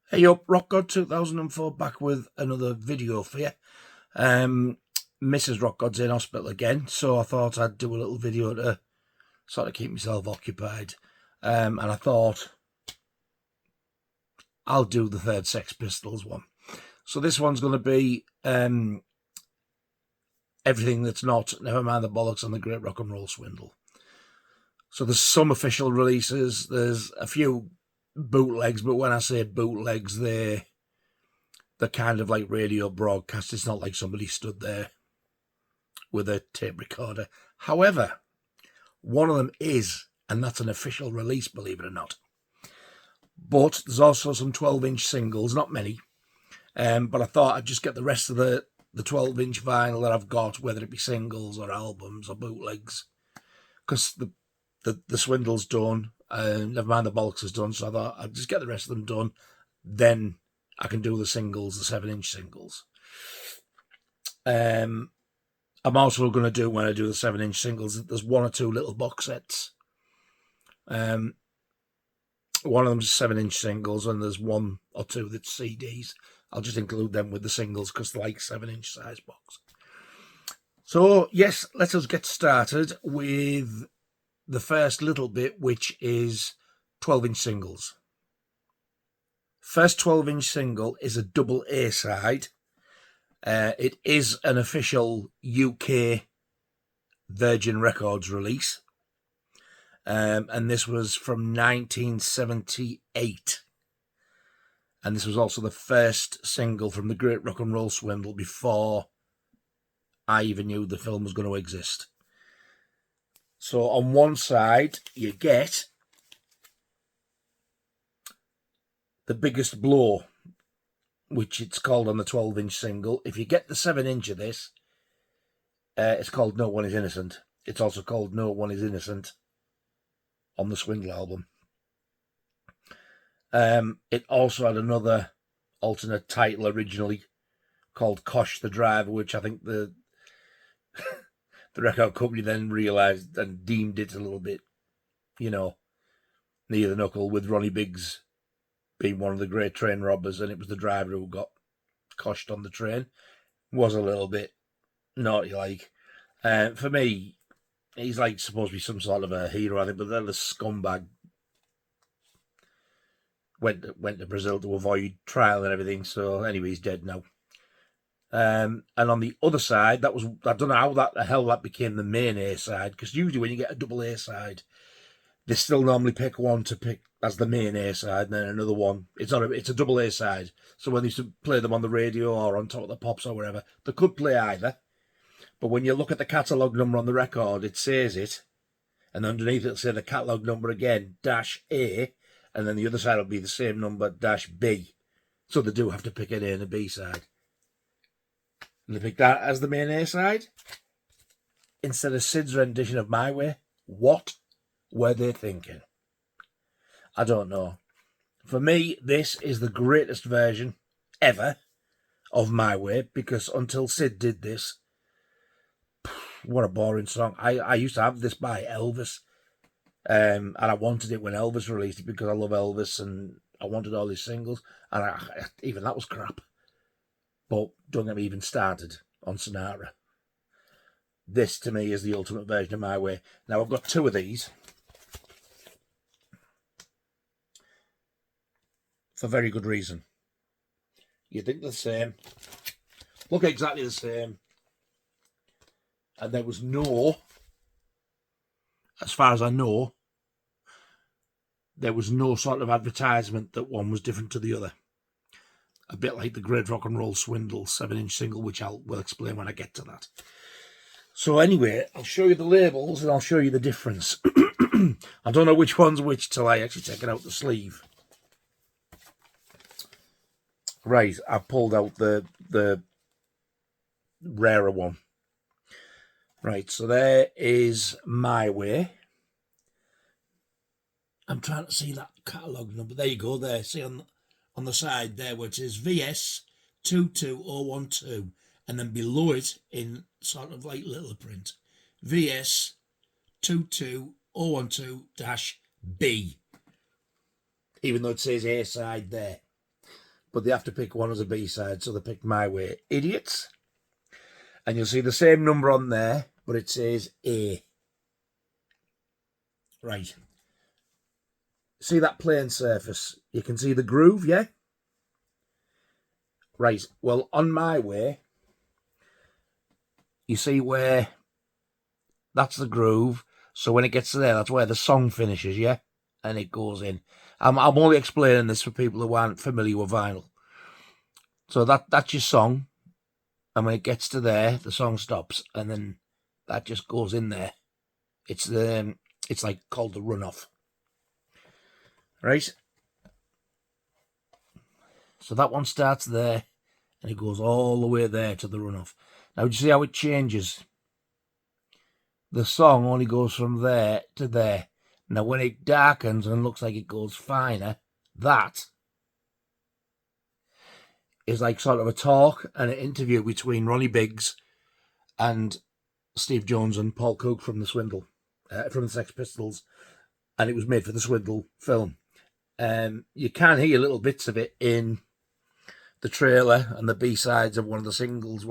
Hey up, Rock God 2004 back with another video for you. Mrs. Rock God's in hospital again, so I thought I'd do a little video to sort of keep myself occupied. And I thought I'll do the third Sex Pistols one. So this one's going to be everything that's not, never mind the bollocks and the great rock and roll swindle. So there's some official releases, there's a few bootlegs, but when I say bootlegs, they're kind of like radio broadcasts. It's not like somebody stood there with a tape recorder. However, one of them is, and that's an official release, believe it or not. But there's also some 12-inch singles, not many. But I thought I'd just get the rest of the 12-inch vinyl that I've got, whether it be singles or albums or bootlegs, because the Swindle's done, never mind the Bollocks is done, so I thought I'd just get the rest of them done, then I can do the singles, the 7-inch singles. I'm also going to do, when I do the 7-inch singles, there's one or two little box sets. One of them's 7-inch singles, and there's one or two that's CDs. I'll just include them with the singles because they're like 7-inch size box. So yes, let us get started with the first little bit, which is 12-inch singles. First 12-inch single is a double A side. It is an official UK Virgin Records release. And this was from 1978. And this was also the first single from the Great Rock and Roll Swindle before I even knew the film was going to exist. So on one side, you get The Biggest Blow, which it's called on the 12-inch single. If you get the 7-inch of this, it's called No One Is Innocent. It's also called No One Is Innocent on the Swindle album. It also had another alternate title originally called Kosh the Driver, which I think the record company then realised and deemed it a little bit, near the knuckle, with Ronnie Biggs being one of the great train robbers, and it was the driver who got coshed on the train. Was a little bit naughty like. For me, he's like supposed to be some sort of a hero, I think, but then the scumbag went to Brazil to avoid trial and everything. So anyway, he's dead now. And on the other side, I don't know how the hell that became the main A side, because usually when you get a double A side, they still normally pick one to pick as the main A side, and then another one. It's a double A side. So when they used to play them on the radio or on Top of the Pops or wherever, they could play either. But when you look at the catalogue number on the record, it says it, and underneath it'll say the catalogue number again, -A, and then the other side will be the same number, -B. So they do have to pick an A and a B side. And they picked that as the main A side instead of Sid's rendition of My Way. What were they thinking? I don't know. For me, this is the greatest version ever of My Way, because until Sid did this, what a boring song. I used to have this by Elvis, and I wanted it when Elvis released it because I love Elvis and I wanted all his singles, and even that was crap. But don't get me even started on Sonata. This, to me, is the ultimate version of My Way. Now, I've got two of these for very good reason. You think they're the same, look exactly the same, and there was no, as far as I know, there was no sort of advertisement that one was different to the other. A bit like the Great Rock and Roll Swindle 7-inch single, which will explain when I get to that. So anyway, I'll show you the labels and I'll show you the difference. I don't know which one's which till I actually take it out the sleeve. Right, I've pulled out the rarer one. Right, so there is My Way. I'm trying to see that catalogue number. There you go, there. See on the side there, which is VS 22012, and then below it in sort of like little print, VS 22012-B, even though it says A side there. but they have to pick one as a B-side, so they picked My Way. Idiots. And you'll see the same number on there, but it says A. Right. See that plain surface? You can see the groove, yeah? Right, well, on My Way, you see where that's the groove. So when it gets to there, that's where the song finishes, yeah? And it goes in. I'm only explaining this for people who aren't familiar with vinyl. So that's your song. And when it gets to there, the song stops. And then that just goes in there. It's like called the runoff. Right? So that one starts there. And it goes all the way there to the runoff. Now, do you see how it changes? The song only goes from there to there. Now, when it darkens and looks like it goes finer, that is like sort of a talk and an interview between Ronnie Biggs and Steve Jones and Paul Cook from the Swindle, from the Sex Pistols, and it was made for the Swindle film. You can hear little bits of it in the trailer and the B-sides of one of the singles.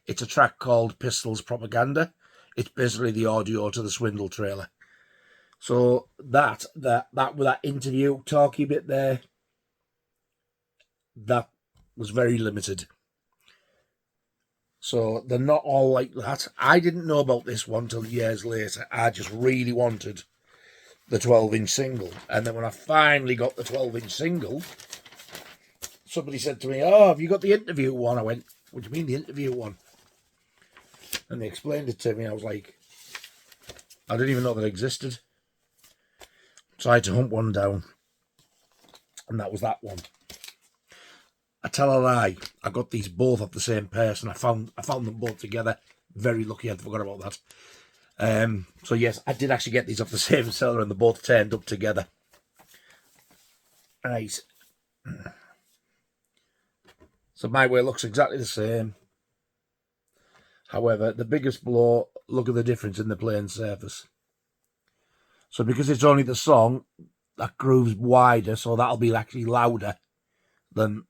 It's a track called Pistols Propaganda. It's basically the audio to the Swindle trailer. So that with that interview talky bit there, that was very limited. So they're not all like that. I didn't know about this one till years later. I just really wanted the 12-inch single. And then when I finally got the 12-inch single, somebody said to me, "Oh, have you got the interview one?" I went, "What do you mean the interview one?" And they explained it to me. I was like, I didn't even know that existed. So I had to hunt one down. And that was that one. I tell a lie. I got these both off the same person. I found them both together. Very lucky. I forgot about that. So yes, I did actually get these off the same seller, and they both turned up together. Right. So My Way looks exactly the same. However, the biggest blow, look at the difference in the plain surface. So because it's only the song, that groove's wider, so that'll be actually louder than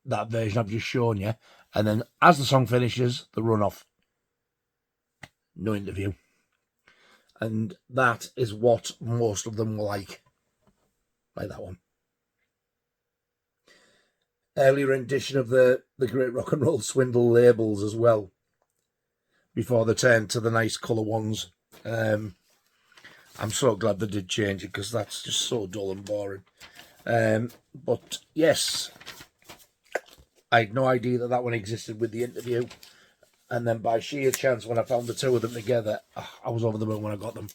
that version I've just shown you. And then as the song finishes, the runoff. No interview. And that is what most of them were like that one. Early rendition of the Great Rock and Roll Swindle labels as well, before they turned to the nice colour ones. I'm so glad they did change it, because that's just so dull and boring. But yes, I had no idea that one existed with the interview. And then by sheer chance, when I found the two of them together, I was over the moon when I got them.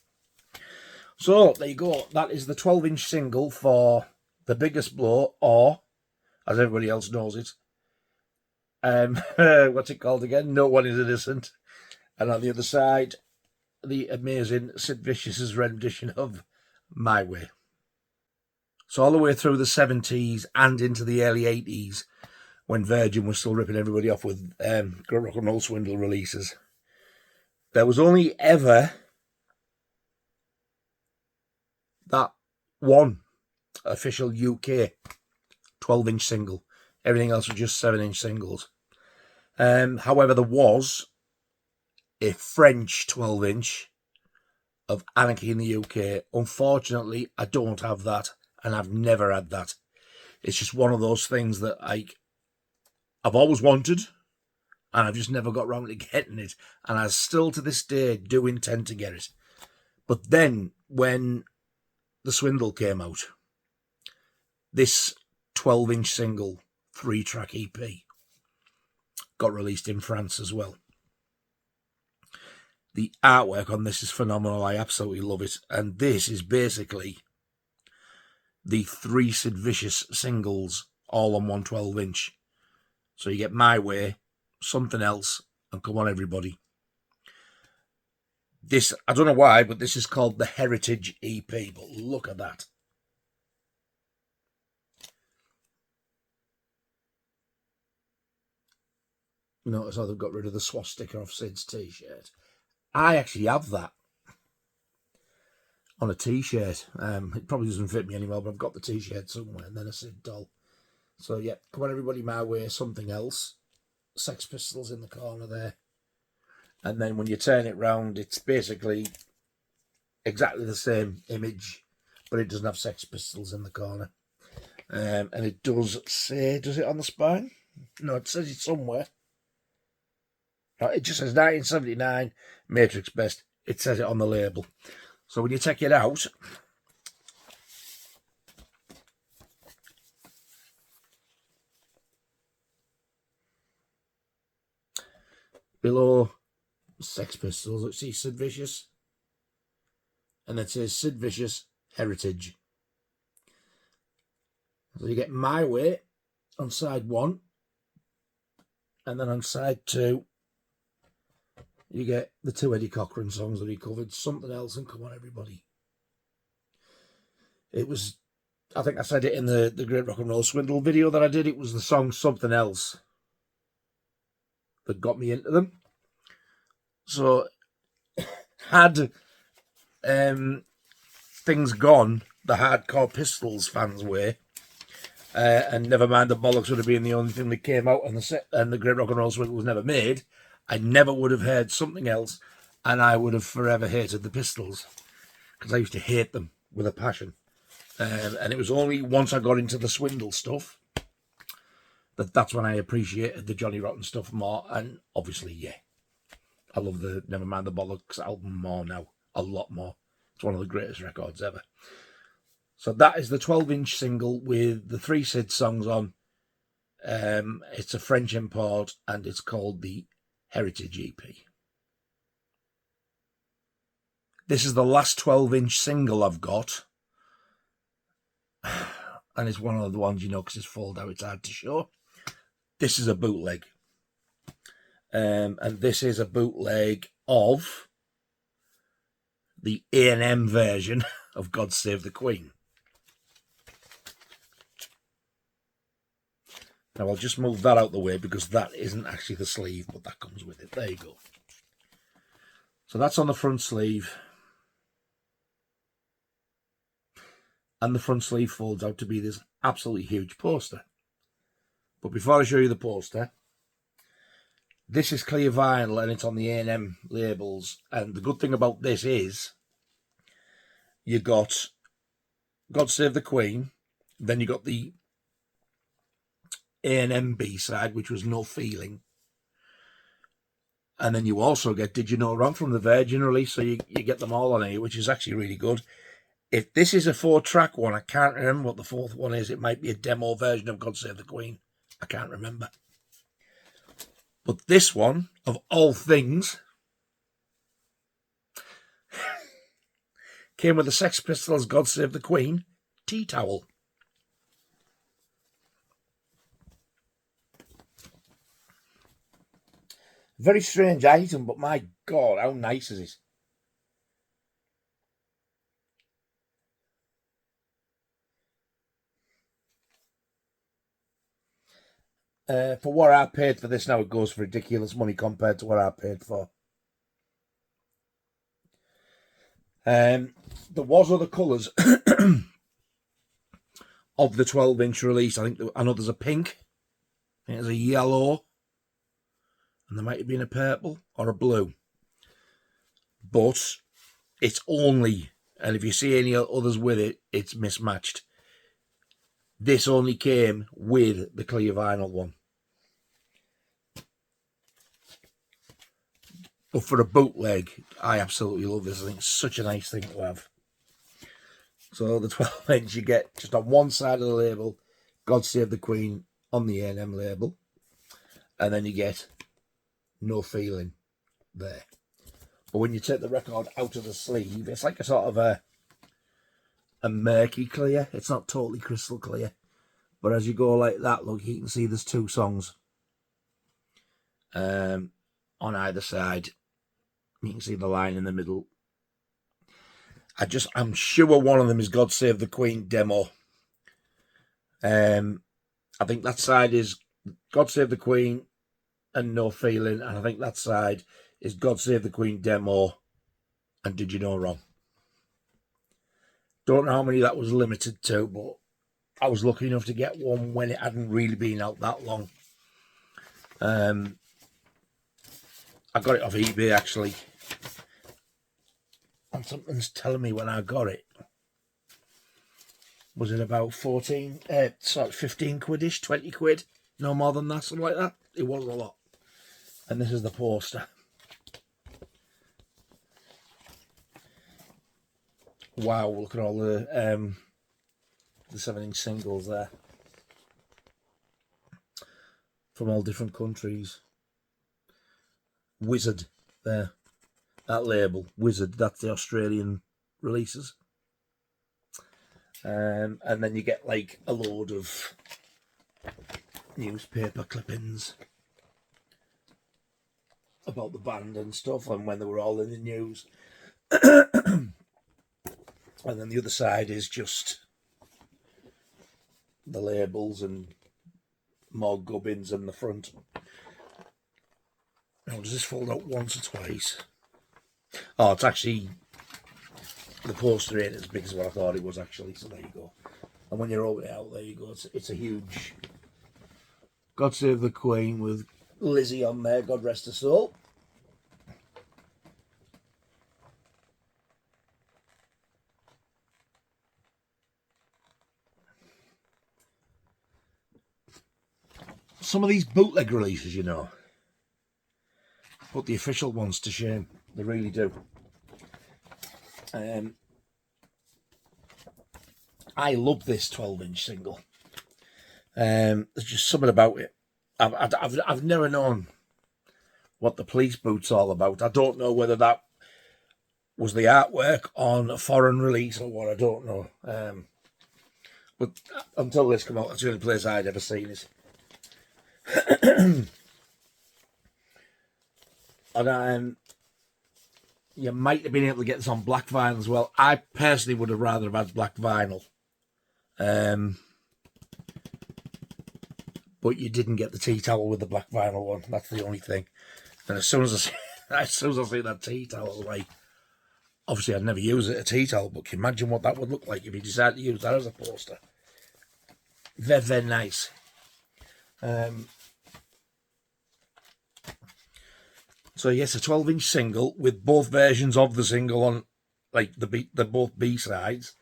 So there you go. That is the 12-inch single for The Biggest Blow, or, as everybody else knows it, what's it called again? No One Is Innocent. And on the other side, the amazing Sid Vicious's rendition of My Way. So all the way through the 70s and into the early 80s, when Virgin was still ripping everybody off with Great Rock and Roll Swindle releases, there was only ever that one official UK 12-inch single. Everything else was just 7-inch singles. However, there was a French 12-inch of Anarchy in the UK. Unfortunately, I don't have that, and I've never had that. It's just one of those things that I've always wanted, and I've just never got round to getting it. And I still, to this day, do intend to get it. But then, when the Swindle came out, this 12-inch single, 3-track EP, got released in France as well. The artwork on this is phenomenal. I absolutely love it. And this is basically the 3 Sid Vicious singles all on one 12-inch. So you get My Way, Something Else, and Come On Everybody. This, I don't know why, but this is called the Heritage EP. But look at that. Notice how they've got rid of the swastika off Sid's t-shirt. I actually have that on a t-shirt. It probably doesn't fit me anymore, but I've got the t-shirt somewhere, and then a Sid doll. So yeah, Come On Everybody My Way, Something Else, Sex Pistols in the corner there. And then when you turn it round, it's basically exactly the same image, but it doesn't have Sex Pistols in the corner. And it does say, does it on the spine? No, it says it somewhere. No, it just says 1979 Matrix Best. It says it on the label. So when you take it out, below Sex Pistols, let's see Sid Vicious. And then it says Sid Vicious Heritage. So you get My Way on side 1. And then on side 2, you get the 2 Eddie Cochran songs that he covered, Something Else and Come On Everybody. It was, I think I said it in the Great Rock and Roll Swindle video that I did, it was the song Something Else that got me into them. So, had things gone the hardcore Pistols fans' way, and never mind the Bollocks would have been the only thing that came out and the Great Rock and Roll Swindle was never made, I never would have heard Something Else, and I would have forever hated the Pistols, because I used to hate them with a passion. And it was only once I got into the Swindle stuff that's when I appreciated the Johnny Rotten stuff more. And obviously, yeah, I love the Never Mind the Bollocks album more now, a lot more. It's one of the greatest records ever. So that is the 12-inch single with the 3 Sid songs on. It's a French import, and it's called the Heritage EP. This is the last 12-inch single I've got. And it's one of the ones, you know, because it's folded out, it's hard to show. This is a bootleg. And this is a bootleg of the A&M version of God Save the Queen. Now, I'll just move that out the way because that isn't actually the sleeve, but that comes with it. There you go. So that's on the front sleeve. And the front sleeve folds out to be this absolutely huge poster. But before I show you the poster, this is clear vinyl and it's on the A&M labels. And the good thing about this is you got God Save the Queen, then you got the A&M B-side, which was No Feeling. And then you also get Did You Know Wrong from the Virgin release, so you get them all on here, which is actually really good. If this is a 4-track one, I can't remember what the 4th one is. It might be a demo version of God Save the Queen. I can't remember. But this one, of all things, came with the Sex Pistols' God Save the Queen tea towel. Very strange item, but my God, how nice is it? For what I paid for this now, it goes for ridiculous money compared to what I paid for. There was other colours of the 12-inch release. I know there's a pink, I think there's a yellow, and there might have been a purple or a blue. But it's only, and if you see any others with it, it's mismatched. This only came with the clear vinyl one. But for a bootleg, I absolutely love this. I think it's such a nice thing to have. So the 12-inch you get just on one side of the label, God Save the Queen on the A&M label. And then you get No Feeling there. But when you take the record out of the sleeve, it's like a sort of a murky clear. It's not totally crystal clear. But as you go like that, look, you can see there's 2 songs on either side. You can see the line in the middle. I'm sure one of them is God Save the Queen demo. I think that side is God Save the Queen and No Feeling. And I think that side is God Save the Queen demo and Did You Know Wrong. Don't know how many that was limited to, but I was lucky enough to get one when it hadn't really been out that long. I got it off eBay actually, and something's telling me when I got it, was it about 15 quidish, 20 quid, no more than that, something like that. It wasn't a lot. And this is the poster. Wow, look at all the 7-inch singles there from all different countries. Wizard there, that label, Wizard, that's the Australian releases. And then you get like a load of newspaper clippings about the band and stuff, and when they were all in the news. And then the other side is just the labels and more gubbins in the front. Now, does this fold out once or twice? Oh, it's actually, the poster ain't as big as what I thought it was actually, so there you go. And when you're opening it out, there you go. It's a huge God Save the Queen with Lizzie on there, God rest her soul. Some of these bootleg releases, you know, put the official ones to shame. They really do. I love this 12-inch single. There's just something about it. I've never known what the Police Boot's all about. I don't know whether that was the artwork on a foreign release or what. I don't know. But until this came out, that's the only place I'd ever seen it. And you might have been able to get this on black vinyl as well. I personally would have rather have had black vinyl. But you didn't get the tea towel with the black vinyl one. That's the only thing. And as soon as I see that tea towel, like, obviously I'd never use it a tea towel, but can you imagine what that would look like if you decided to use that as a poster? Very, very nice. So yes, a 12-inch single with both versions of the single on, like the both B-sides,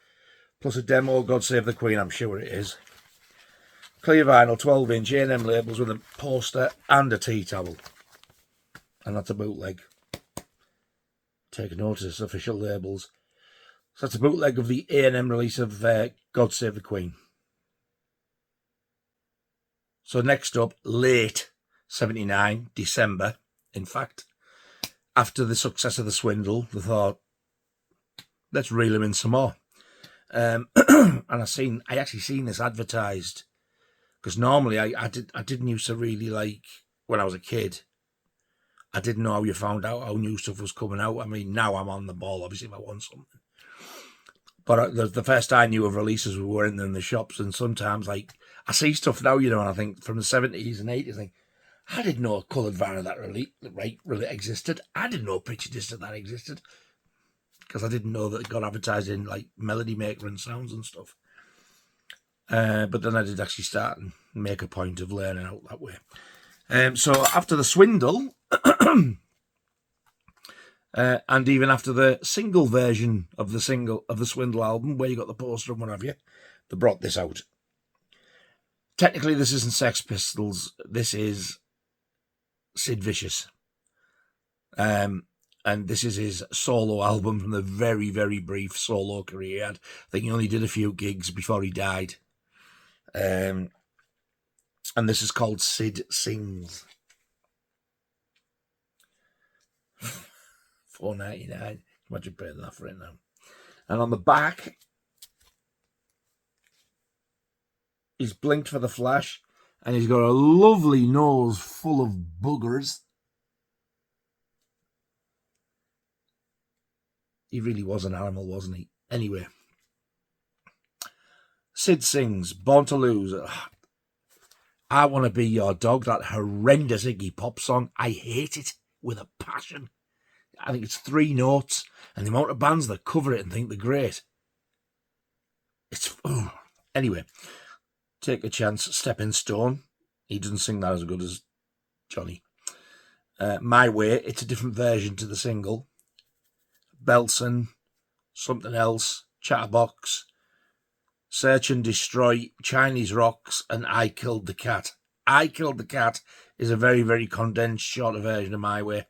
plus a demo, God Save the Queen, I'm sure it is. Clear vinyl, 12-inch, A&M labels with a poster and a tea towel. And that's a bootleg. Take notice, official labels. So that's a bootleg of the A&M release of God Save the Queen. So next up, late 79, December, in fact, after the success of the Swindle, they thought, let's reel him in some more. And I actually seen this advertised, because normally I didn't used to really like, when I was a kid, I didn't know how you found out how new stuff was coming out. I mean, now I'm on the ball, obviously, if I want something. But the first I knew of releases were in the shops, and sometimes, like, I see stuff now, you know, and I think from the 70s and 80s, I think, I didn't know a coloured vinyl that really existed. I didn't know Picture Disc that existed, because I didn't know that it got advertised in, like, Melody Maker and Sounds and stuff. But then I did actually start and make a point of learning out that way. So after the Swindle, and even after the single version of the Swindle album, where you got the poster and what have you, they brought this out. Technically, this isn't Sex Pistols. This is Sid Vicious. And this is his solo album from the very, very brief solo career he had. I think he only did a few gigs before he died. And this is called Sid Sings. $4.99. Imagine paying that for it now. And on the back, he's blinked for the flash, and he's got a lovely nose full of boogers. He really was an animal, wasn't he? Anyway, Sid Sings, Born to Lose. I Want to Be Your Dog, that horrendous Iggy Pop song. I hate it with a passion. I think it's 3 notes, and the amount of bands that cover it and think they're great. Anyway, Take a Chance, Stepping Stone. He doesn't sing that as good as Johnny. My Way, it's a different version to the single. Belson, Something Else, Chatterbox, Search and Destroy, Chinese Rocks, and I Killed the Cat. I Killed the Cat is a very, very condensed, shorter version of My Way.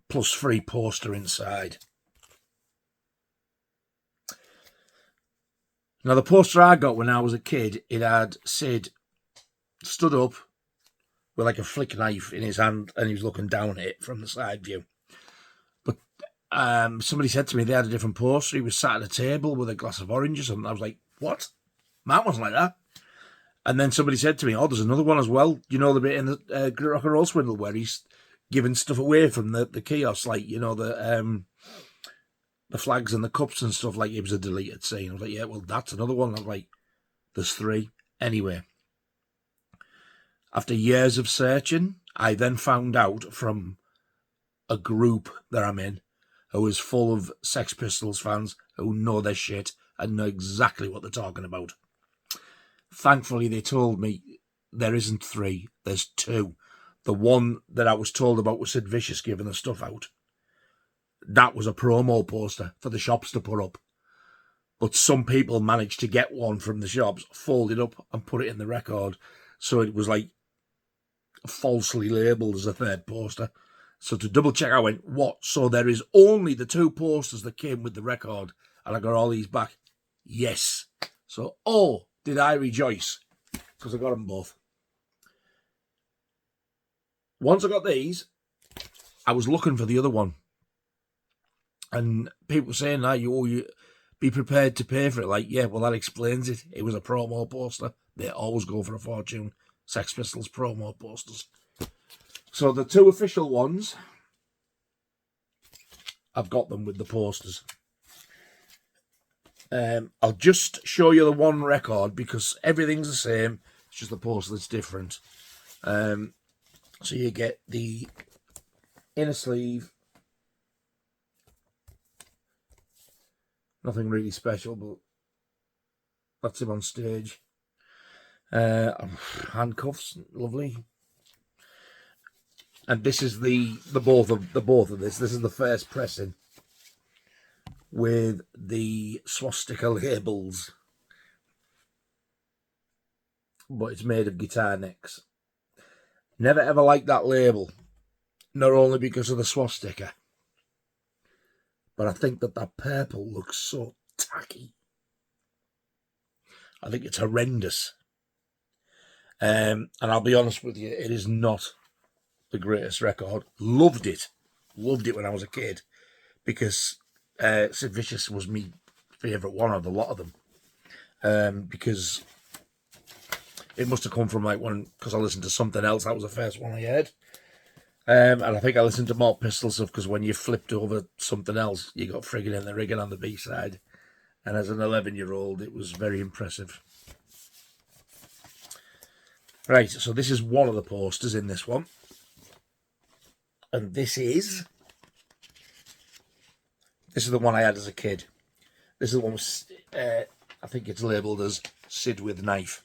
Plus free poster inside. Now, the poster I got when I was a kid, it had Sid stood up with like a flick knife in his hand, and he was looking down at it from the side view. But somebody said to me they had a different poster. He was sat at a table with a glass of orange or something. I was like, what? Mine wasn't like that. And then somebody said to me, oh, there's another one as well. You know the bit in the Rock and Roll Swindle where he's giving stuff away from the kiosk, like, you know, the flags and the cups and stuff, like it was a deleted scene. I was like, yeah, well, that's another one. I was like, there's 3. Anyway, after years of searching, I then found out from a group that I'm in who is full of Sex Pistols fans who know their shit and know exactly what they're talking about. Thankfully, they told me there isn't 3, there's 2. The one that I was told about was Sid Vicious giving the stuff out. That was a promo poster for the shops to put up. But some people managed to get one from the shops, fold it up and put it in the record. So it was like falsely labelled as a 3rd poster. So to double check, I went, what? So there is only the 2 posters that came with the record and I got all these back? Yes. So, oh, did I rejoice? Because I got them both. Once I got these, I was looking for the other one. And people were saying, you be prepared to pay for it. Like, yeah, well, that explains it. It was a promo poster. They always go for a fortune. Sex Pistols promo posters. So the 2 official ones, I've got them with the posters. I'll just show you the one record because everything's the same. It's just the poster that's different. So you get the inner sleeve. Nothing really special, but that's him on stage. Handcuffs, lovely. And this is the both of this. This is the first pressing with the swastika labels, but it's made of guitar necks. Never ever liked that label, not only because of the swastika, but I think that purple looks so tacky. I think it's horrendous. And I'll be honest with you, it is not the greatest record. Loved it when I was a kid, because Sid Vicious was my favourite one of the lot of them. Because it must have come from because I listened to Something Else. That was the first one I heard. And I think I listened to more Pistol stuff because when you flipped over Something Else, you got Friggin' and the Riggin' on the B-side. And as an 11-year-old, it was very impressive. Right, so this is one of the posters in this one. And this is the one I had as a kid. This is the one with, I think it's labelled as Sid with Knife.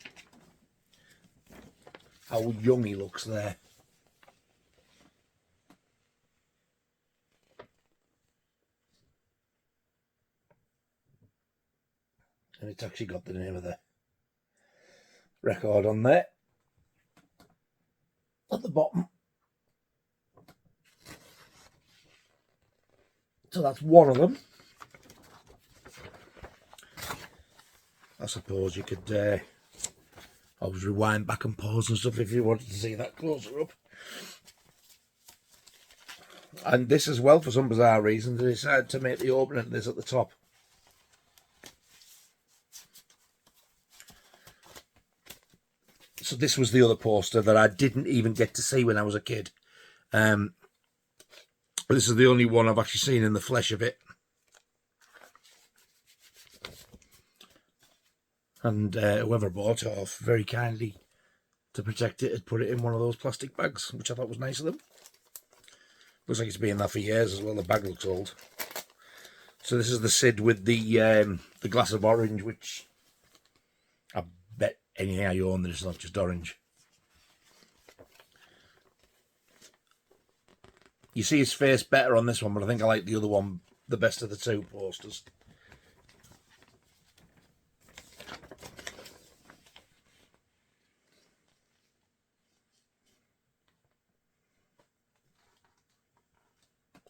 How young he looks there. And it's actually got the name of the record on there. At the bottom. So that's one of them. I suppose you could always rewind back and pause and stuff if you wanted to see that closer up. And this as well, for some bizarre reason, they decided to make the opening of this at the top. So this was the other poster that I didn't even get to see when I was a kid. This is the only one I've actually seen in the flesh of it. And whoever bought it off very kindly, to protect it, had put it in one of those plastic bags, which I thought was nice of them. Looks like it's been there for years as well. The bag looks old. So this is the Sid with the glass of orange, which anything I own that is not just orange. You see his face better on this one, but I think I like the other one the best of the two posters.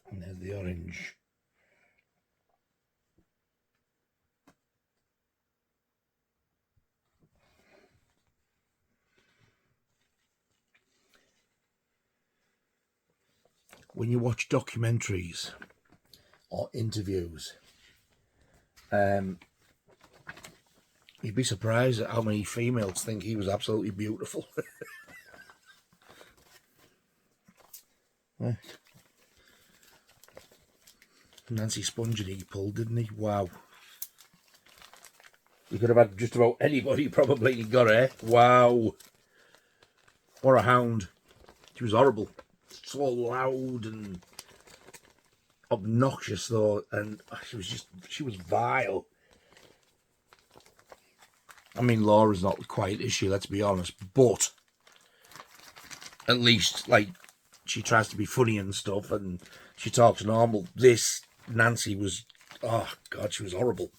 And there's the orange. When you watch documentaries or interviews, you'd be surprised at how many females think he was absolutely beautiful. Nancy Spungen he pulled, didn't he? Wow. He could have had just about anybody probably he got her. Wow. What a hound. She was horrible. So loud and obnoxious though, and she was vile. I mean, Laura's not quite, is she? Let's be honest. But at least, like, she tries to be funny and stuff, and she talks normal. This Nancy was, oh God, she was horrible.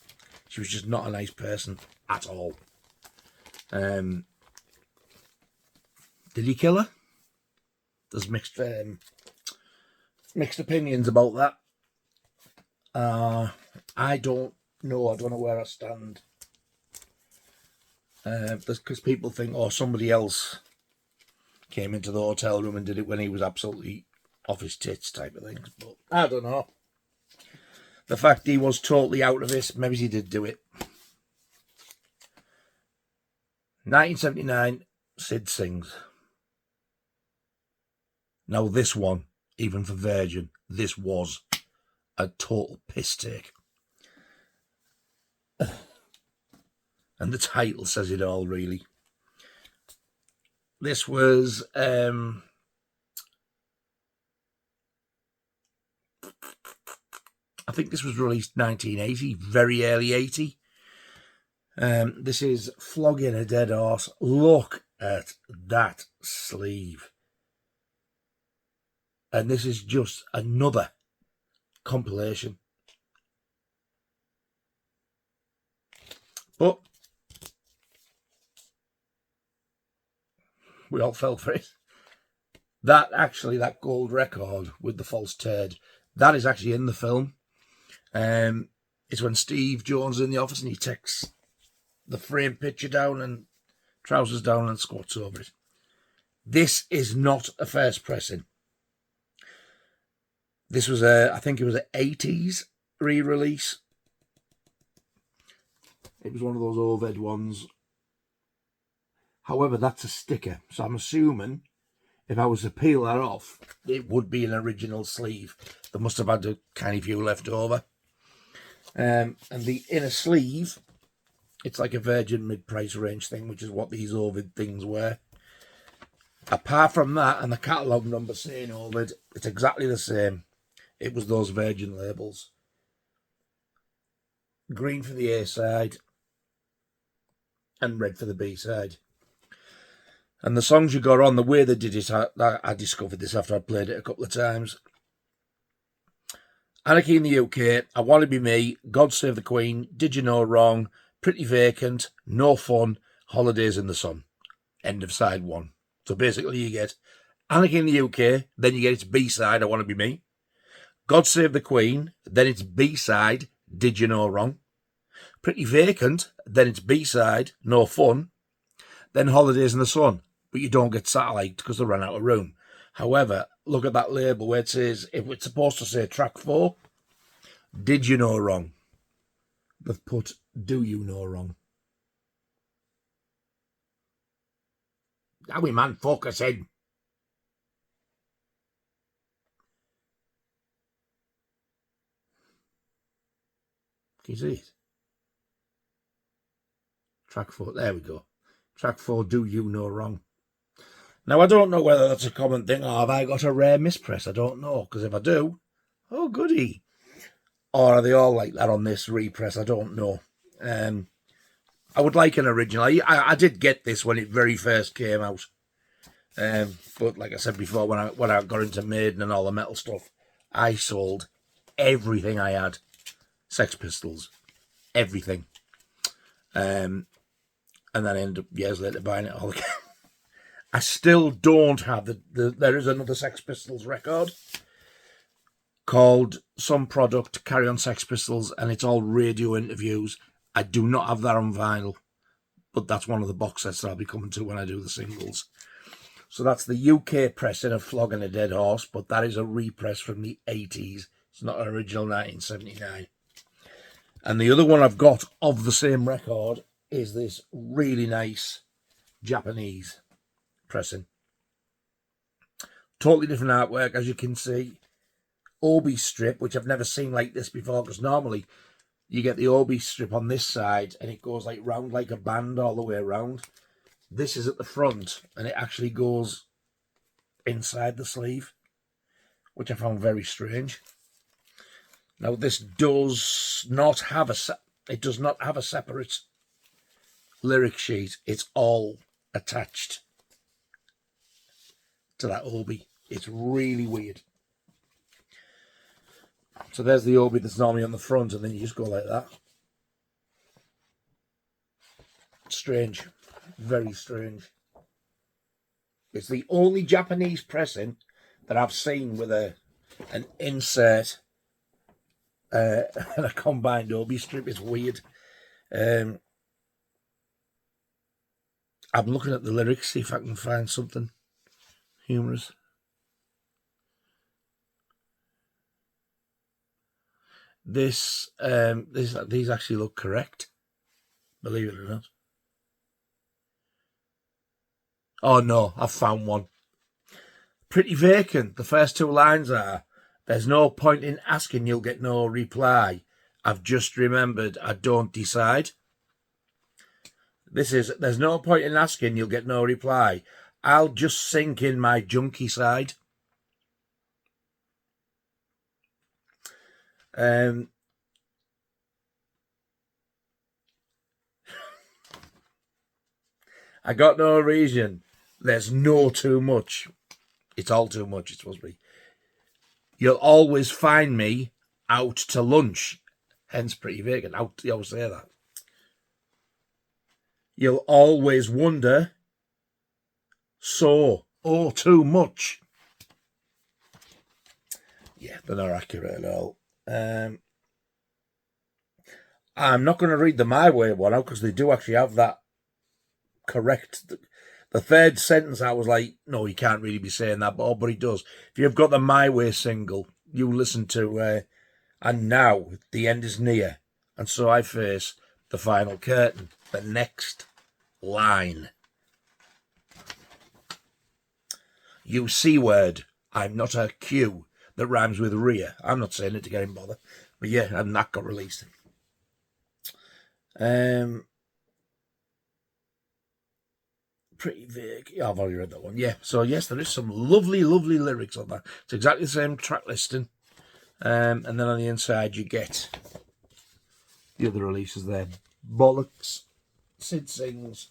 She was just not a nice person at all. Did he kill her? There's mixed opinions about that. I don't know. I don't know where I stand. Because people think, oh, somebody else came into the hotel room and did it when he was absolutely off his tits type of things. But I don't know. The fact he was totally out of it, maybe he did do it. 1979, Sid sings. Now this one, even for Virgin, this was a total piss take. And the title says it all, really. This was I think this was released 1980, very early 80. This is Flogging a Dead Horse. Look at that sleeve. And this is just another compilation. But we all fell for it. That gold record with the false turd, that is actually in the film. It's when Steve Jones is in the office and he takes the frame picture down and trousers down and squats over it. This is not a first pressing. This was I think it was an 80s re-release. It was one of those overhead ones. However, that's a sticker. So I'm assuming if I was to peel that off, it would be an original sleeve. They must have had a tiny few left over. And the inner sleeve, it's like a Virgin mid-price range thing, which is what these overhead things were. Apart from that and the catalogue number saying overhead, it's exactly the same. It was those Virgin labels. Green for the A side and red for the B side. And the songs you got on, the way they did it, I discovered this after I'd played it a couple of times. Anarchy in the UK, I Want to Be Me, God Save the Queen, Did You Know Wrong, Pretty Vacant, No Fun, Holidays in the Sun. End of side one. So basically you get Anarchy in the UK, then you get its B side, I Want to Be Me. God Save the Queen, then it's B side, Did You Know Wrong. Pretty Vacant, then it's B side, No Fun. Then Holidays in the Sun. But you don't get Satellite because they ran out of room. However, look at that label where it says, if it's supposed to say track 4, Did You Know Wrong? They've put Do You Know Wrong? Now we man, focus in. Can you see it? Track 4, there we go. Track 4, Do You Know Wrong? Now, I don't know whether that's a common thing or have I got a rare mispress. I don't know, because if I do, oh, goody. Or are they all like that on this repress? I don't know. I I would like an original. I did get this when it very first came out. But like I said before, when I got into Maiden and all the metal stuff, I sold everything I had. Sex Pistols. Everything. And then I ended up years later buying it all again. I still don't have there is another Sex Pistols record called Some Product, Carry On Sex Pistols, and it's all radio interviews. I do not have that on vinyl, but that's one of the box sets that I'll be coming to when I do the singles. So that's the UK pressing of Flogging a Dead Horse, but that is a repress from the 80s. It's not an original 1979. And the other one I've got of the same record is this really nice Japanese pressing. Totally different artwork, as you can see. Obi strip, which I've never seen like this before, because normally you get the Obi strip on this side and it goes like round like a band all the way around. This is at the front and it actually goes inside the sleeve, which I found very strange. Now this does not have a separate lyric sheet. It's all attached to that Obi. It's really weird. So there's the Obi that's normally on the front, and then you just go like that. Strange. Very strange. It's the only Japanese pressing that I've seen with an insert and a combined Obi strip. It's weird. I'm looking at the lyrics, see if I can find something humorous. These actually look correct, believe it or not. Oh no, I've found one. Pretty vacant. The first two lines are, "There's no point in asking, you'll get no reply. I've just remembered I don't decide." This is, "There's no point in asking, you'll get no reply. I'll just sink in my junkie side." I got no reason. There's no too much. It's all too much, it's supposed to be. You'll always find me out to lunch. Hence pretty vacant. Out, you always say that. You'll always wonder. So, oh, too much. Yeah, they're not accurate at all. I'm not going to read the My Way one out because they do actually have that correct. The third sentence, I was like, no, he can't really be saying that, but he does. If you've got the My Way single, you listen to, and now the end is near, and so I face the final curtain. The next line. You C-word, I'm not a Q that rhymes with rear. I'm not saying it to get him bother, but yeah, and that got released. Pretty vague. Yeah, I've already read that one. Yeah, so yes, there is some lovely, lovely lyrics on that. It's exactly the same track listing. And then on the inside you get the other releases there. Bollocks, Sid Sings,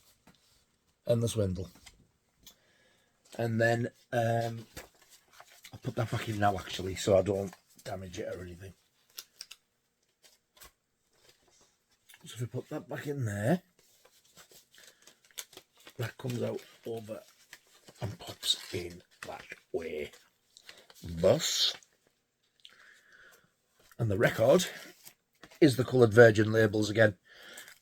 and the Swindle. And then I'll put that back in now actually, so I don't damage it or anything. So if we put that back in there, that comes out over and pops in that way. Thus, and the record is the coloured Virgin labels again.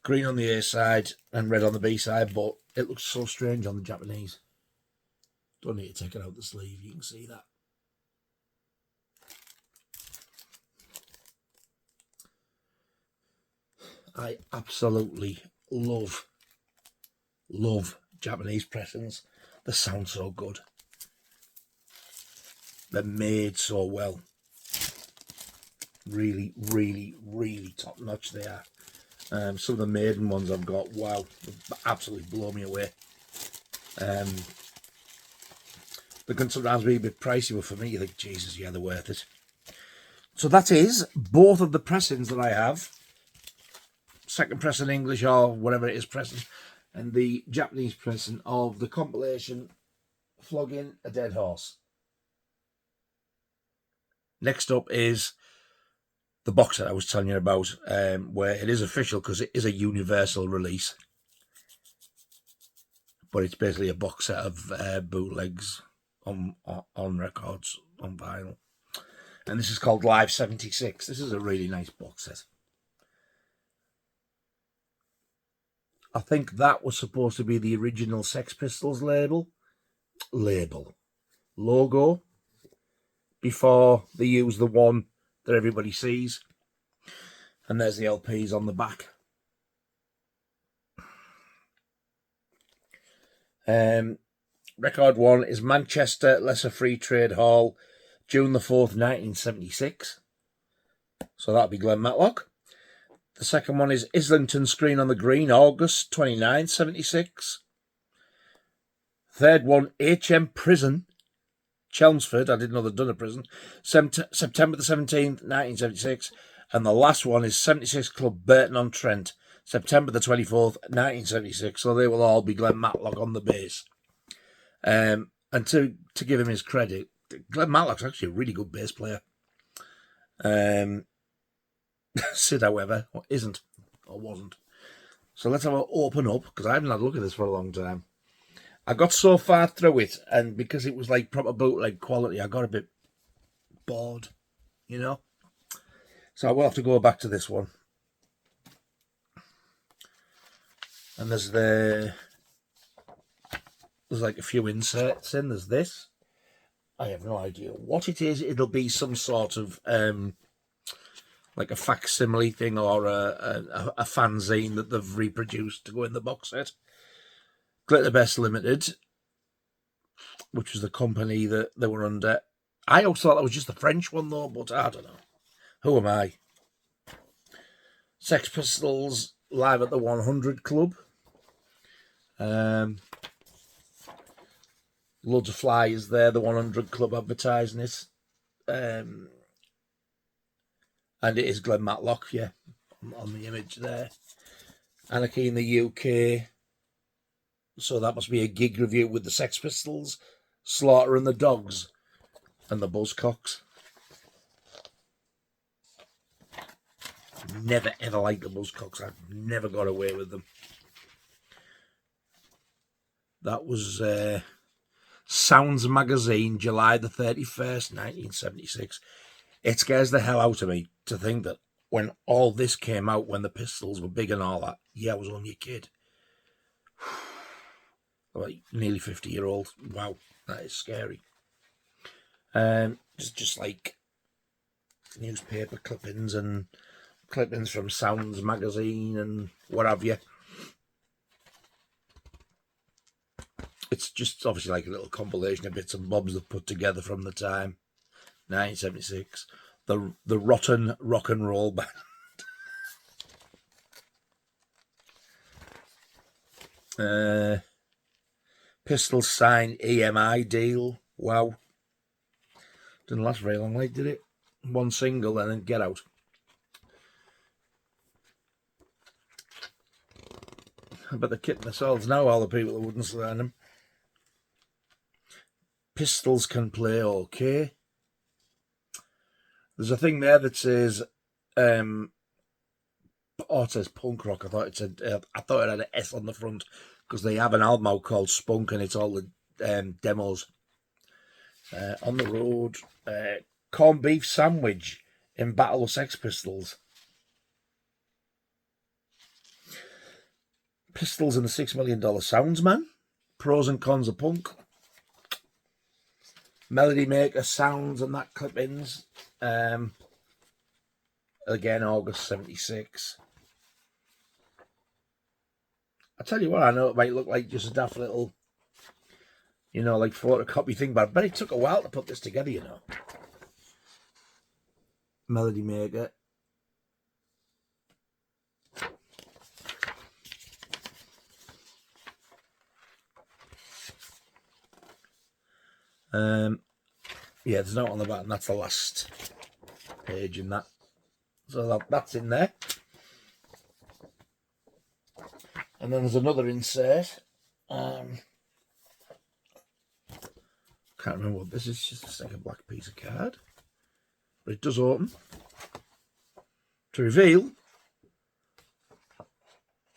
Green on the A side and red on the B side, but it looks so strange on the Japanese. Don't need to take it out the sleeve, you can see that. I absolutely love Japanese pressings. They sound so good. They're made so well. Really, really, really top notch they are. Some of the Maiden ones I've got, wow, absolutely blow me away. They can sometimes be a bit pricey, but for me, you think, Jesus, yeah, they're worth it. So that is both of the pressings that I have. second pressing English or whatever it is pressing, and the Japanese pressing of the compilation Flogging a Dead Horse. Next up is the box set I was telling you about, where it is official because it is a universal release. But it's basically a box set of bootlegs on records, on vinyl. And this is called Live 76. This is a really nice box set. I think that was supposed to be the original Sex Pistols logo, before they used the one that everybody sees. And there's the LPs on the back. Record 1 is Manchester Lesser Free Trade Hall, June the 4th, 1976. So that'll be Glenn Matlock. The second one is Islington Screen on the Green, August 29th, 76. Third one, HM Prison, Chelmsford. I didn't know they'd done a prison. September the 17th, 1976. And the last one is 76 Club Burton-on-Trent, September the 24th, 1976. So they will all be Glenn Matlock on the bass. And to give him his credit, Glenn Matlock's actually a really good bass player. Sid, however, isn't or wasn't. So let's have an open up, because I haven't had a look at this for a long time. I got so far through it, and because it was like proper bootleg quality, I got a bit bored, you know. So I will have to go back to this one. And there's like a few inserts in. There's this. I have no idea what it is. It'll be some sort of like a facsimile thing, or a fanzine that they've reproduced to go in the box set. Glitterbest Limited, which was the company that they were under. I always thought that was just the French one though, but I don't know. Who am I? Sex Pistols Live at the 100 Club. Loads of flyers there, the 100 Club advertising it. And it is Glenn Matlock, yeah, on the image there. Anarchy in the UK. So that must be a gig review with the Sex Pistols, Slaughter and the Dogs, and the Buzzcocks. Never ever liked the Buzzcocks. I've never got away with them. That was Sounds Magazine, July the 31st, 1976. It scares the hell out of me to think that when all this came out, when the Pistols were big and all that, yeah, I was only a kid. Like nearly 50-year-old. Wow, that is scary. Just like newspaper clippings and clippings from Sounds Magazine and what have you. It's just obviously like a little compilation of bits and bobs they've put together from the time. 1976. The Rotten Rock and Roll Band. Pistols sign EMI deal. Wow. Didn't last very long, like, did it? One single and then Get Out. But they're kidding themselves now, all the people that wouldn't sign them. Pistols can play okay. There's a thing there that says, it says punk rock. I thought it had an S on the front, because they have an album out called Spunk, and it's all the demos. On the Road, Corned Beef Sandwich in Battle of Sex Pistols. Pistols and the $6 Million Soundsman. Pros and Cons of Punk. Melody Maker Sounds and that clippings. Again, August 76. I tell you what, I know it might look like just a daft little, you know, like photocopy thing, but I bet it took a while to put this together, you know. Melody Maker. Yeah, there's no on the back, and that's the last page in that. So that's in there. And then there's another insert. Can't remember what this is. Just like a black piece of card. But it does open. To reveal.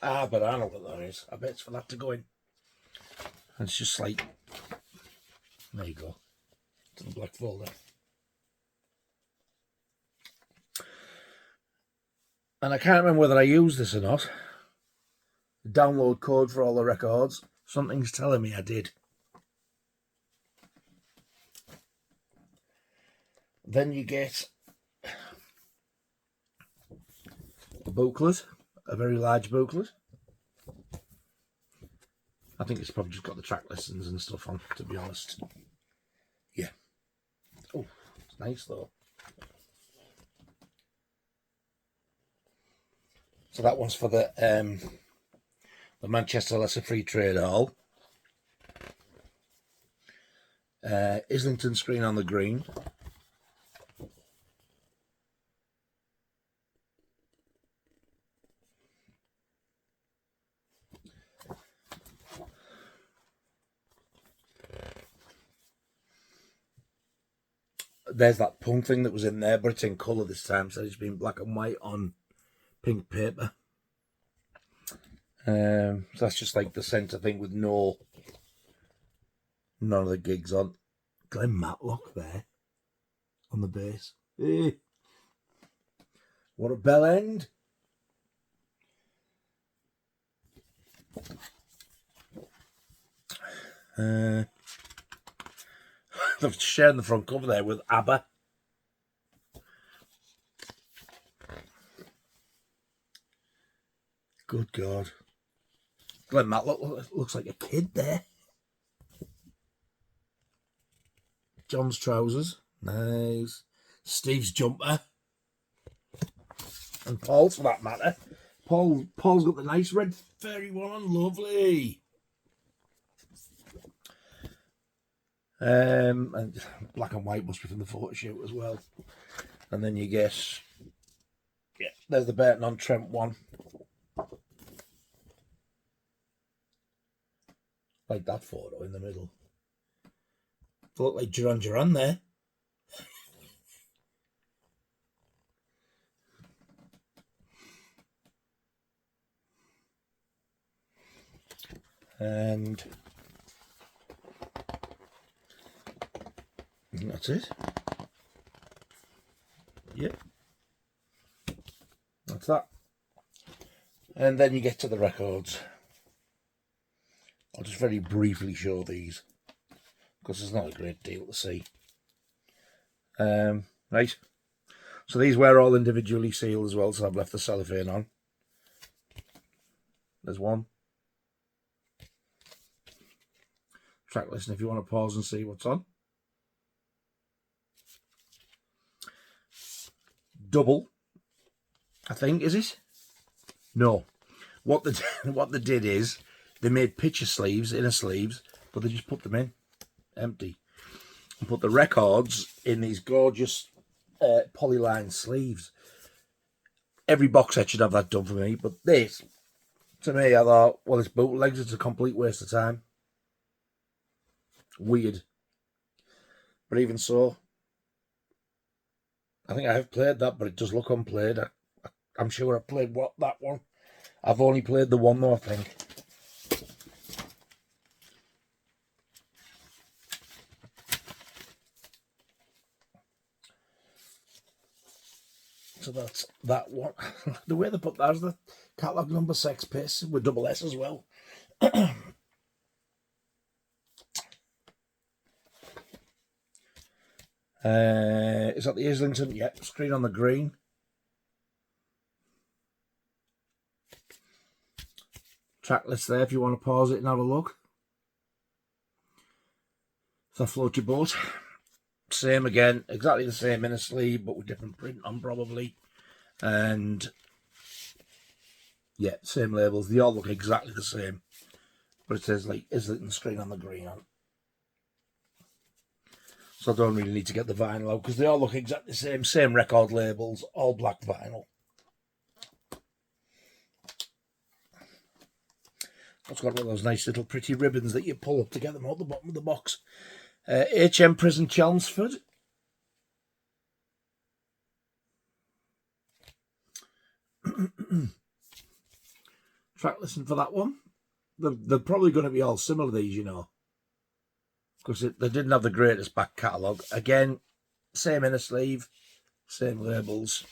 But I know what that is. I bet it's for that to go in. And it's just like, there you go. To the black folder. And I can't remember whether I used this or not. The download code for all the records. Something's telling me I did. Then you get a booklet, a very large booklet. I think it's probably just got the track listings and stuff on, to be honest. Yeah. Oh, it's nice though. So that one's for the Manchester Leicester Free Trade Hall. Islington screen on the green. There's that punk thing that was in there, but it's in colour this time, so it's been black and white on pink paper. So that's just like the centre thing with none of the gigs on. Glenn Matlock there on the bass. What a bell end. They've shared the front cover there with ABBA. Good God. Glenn Matlock looks like a kid there. John's trousers. Nice. Steve's jumper. And Paul's for that matter. Paul's got the nice red furry one on. Lovely. And black and white must be from the photo shoot as well. And then you get, yeah, there's the Burton on Trent one. Like that photo in the middle. They look like Duran Duran there. And that's it. Yep. That's that. And then you get to the records. I'll just very briefly show these because there's not a great deal to see. Right. So these were all individually sealed as well, so I've left the cellophane on. There's one. Track listen if you want to pause and see what's on. Double, I think, is it? No. What they did is they made picture sleeves, inner sleeves, but they just put them in empty and put the records in these gorgeous polyline sleeves. Every box set should have that done for me, but this, to me, I thought, well, it's bootlegs, it's a complete waste of time. Weird. But even so, I think I have played that, but it does look unplayed. I'm sure I've played that one. I've only played the one though, I think. So that's that one. The way they put that is the catalogue number Sex Piss with double S as well. Is that the Islington? Yep, screen on the green. Track list there if you want to pause it and have a look. So float your boat. Same again, exactly the same inner sleeve, but with different print on probably. And yeah, same labels. They all look exactly the same. But it says like Islington screen on the green on. So I don't really need to get the vinyl out because they all look exactly the same. Same record labels, all black vinyl. It's got one of those nice little pretty ribbons that you pull up to get them out the bottom of the box. HM Prison Chelmsford. Track listen for that one. They're probably going to be all similar, these, you know, because they didn't have the greatest back catalogue. Again, same inner sleeve, same labels,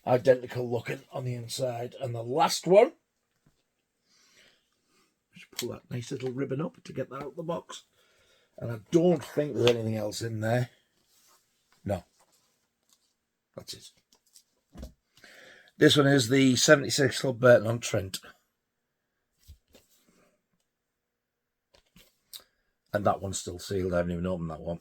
identical looking on the inside. And the last one, just pull that nice little ribbon up to get that out of the box. And I don't think there's anything else in there. No, that's it. This one is the 76 Club Burton-on-Trent. And that one's still sealed. I haven't even opened that one.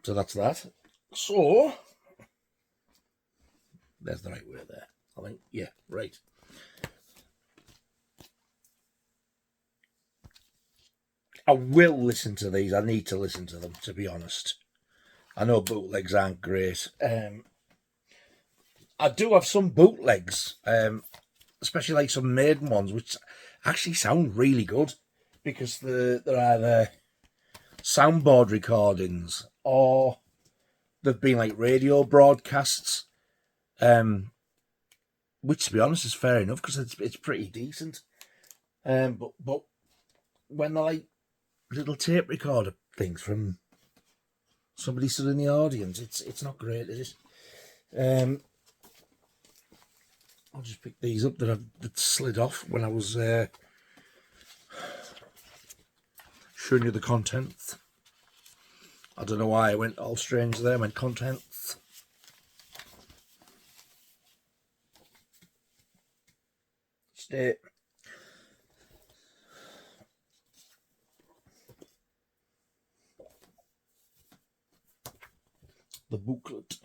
So that's that. So, there's the right way there. I think, yeah, right. I will listen to these. I need to listen to them, to be honest. I know bootlegs aren't great. I do have some bootlegs, especially like some maiden ones, which actually sound really good because they're either soundboard recordings or they've been like radio broadcasts, which, to be honest, is fair enough because it's pretty decent. But when they're like little tape recorder things from somebody stood in the audience, it's not great, is it? I'll just pick these up that slid off when I was showing you the contents. I don't know why I went all strange there. I went contents. Stay. The booklet.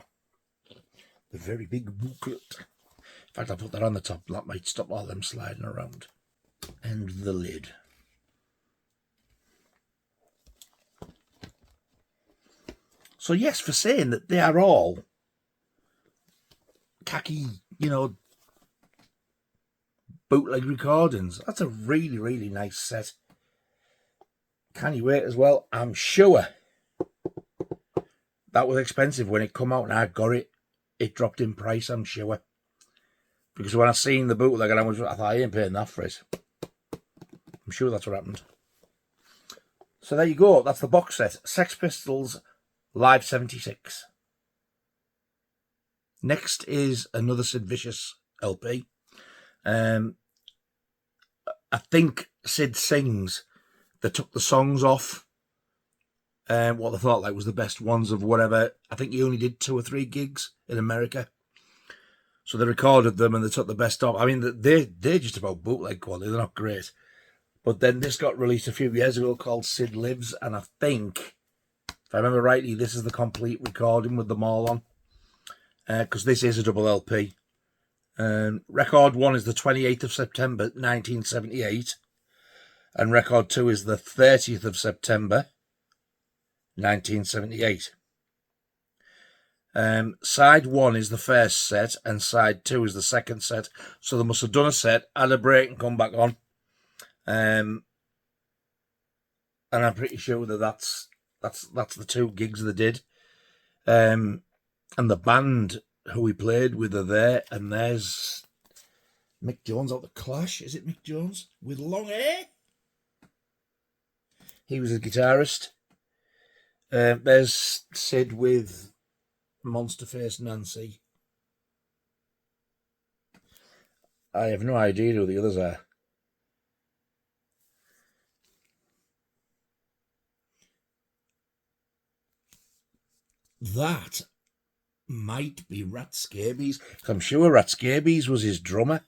The very big booklet. In fact, I'll put that on the top. That might stop all them sliding around. And the lid. So yes, for saying that they are all khaki, you know, bootleg recordings. That's a really, really nice set. Can you wait as well? I'm sure that was expensive when it come out and I got it. It dropped in price, I'm sure. Because when I seen the bootleg, I thought, I ain't paying that for it. I'm sure that's what happened. So there you go. That's the box set. Sex Pistols Live 76. Next is another Sid Vicious LP. I think Sid Sings. They took the songs off. What they thought like was the best ones of whatever. I think he only did 2 or 3 gigs in America. So they recorded them and they took the best off. I mean, they're just about bootleg quality. They're not great. But then this got released a few years ago called Sid Lives. And I think, if I remember rightly, this is the complete recording with them all on. Because this is a double LP. Record 1 is the 28th of September, 1978. And record 2 is the 30th of September, 1978. Side 1 is the first set and side 2 is the second set. So they must have done a set, had a break and come back on. And I'm pretty sure that that's the 2 gigs they did. And the band who we played with are there, and there's Mick Jones out the Clash. Is it Mick Jones with long hair? He was a guitarist. There's Sid with Monster Face Nancy. I have no idea who the others are. That might be Rat Scabies. I'm sure Rat Scabies was his drummer.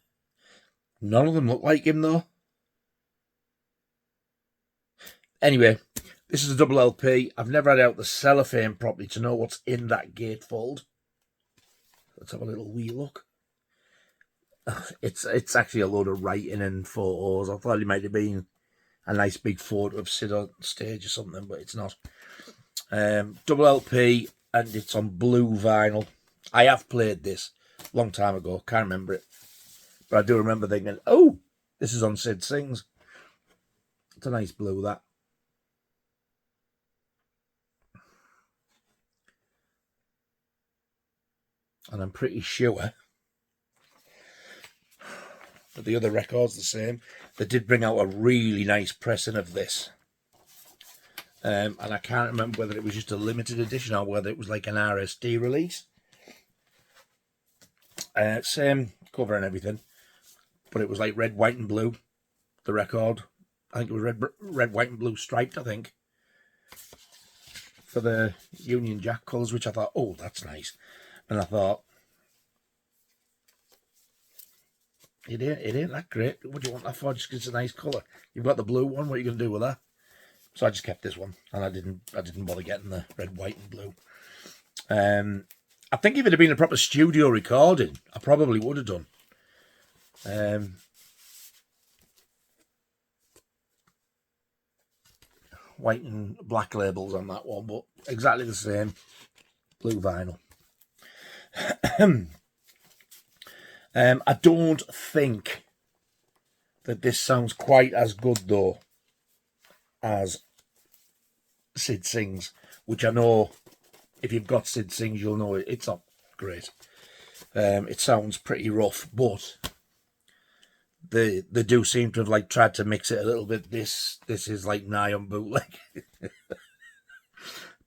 None of them look like him though. Anyway, this is a double LP. I've never had out the cellophane properly to know what's in that gatefold. Let's have a little wee look. It's actually a load of writing and photos. I thought it might have been a nice big photo of Sid on stage or something, but it's not. Double LP. and it's on blue vinyl. I have played this a long time ago, can't remember it, but I do remember thinking, oh, this is on Sid Sings. It's a nice blue, that. And I'm pretty sure that the other record's the same. They did bring out a really nice pressing of this. And I can't remember whether it was just a limited edition or whether it was like an RSD release. Same cover and everything, but it was like red, white and blue, the record. I think it was red, white and blue striped, I think, for the Union Jack colours, which I thought, oh, that's nice. And I thought, it ain't that great. What do you want that for? Just because it's a nice colour. You've got the blue one. What are you going to do with that? So I just kept this one, and I didn't bother getting the red, white, and blue. I think if it had been a proper studio recording, I probably would have done. White and black labels on that one, but exactly the same. Blue vinyl. I don't think that this sounds quite as good, though, as Sid Sings, which I know if you've got Sid Sings, you'll know it's not great. It sounds pretty rough, but they do seem to have like tried to mix it a little bit. This is like nigh on bootleg.